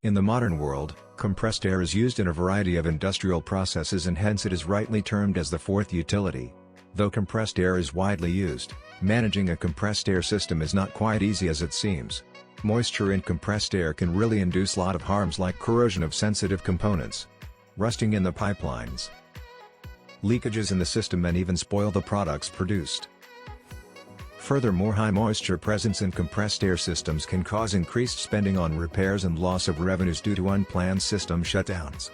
In the modern world, compressed air is used in a variety of industrial processes and hence it is rightly termed as the fourth utility. Though compressed air is widely used, managing a compressed air system is not quite easy as it seems. Moisture in compressed air can really induce a lot of harms like corrosion of sensitive components, rusting in the pipelines, leakages in the system, and even spoil the products produced. Furthermore, high moisture presence in compressed air systems can cause increased spending on repairs and loss of revenues due to unplanned system shutdowns.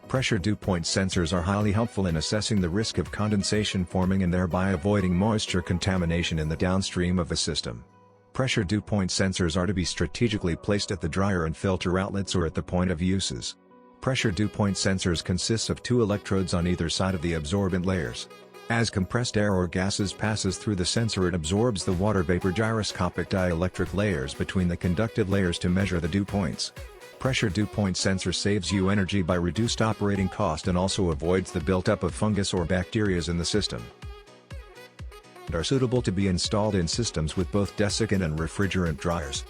Pressure dew point sensors are highly helpful in assessing the risk of condensation forming and thereby avoiding moisture contamination in the downstream of a system. Pressure dew point sensors are to be strategically placed at the dryer and filter outlets or at the point of uses. Pressure dew point sensors consists of two electrodes on either side of the absorbent layers. As compressed air or gases passes through the sensor, it absorbs the water vapor gyroscopic dielectric layers between the conductive layers to measure the dew points. Pressure dew point sensor saves you energy by reduced operating cost and also avoids the buildup of fungus or bacteria in the system. And are suitable to be installed in systems with both desiccant and refrigerant dryers.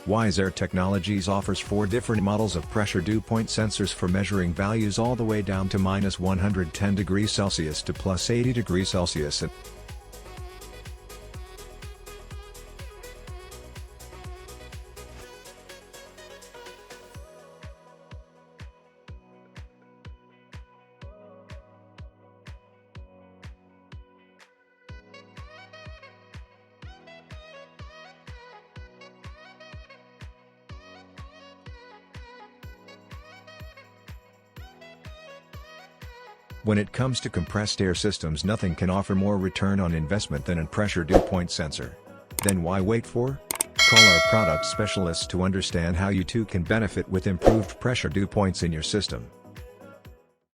Wise Air Technologies offers 4 different models of pressure dew point sensors for measuring values all the way down to -110°C to +80°C. When it comes to compressed air systems, nothing can offer more return on investment than a pressure dew point sensor. Then why wait for? Call our product specialists to understand how you too can benefit with improved pressure dew points in your system.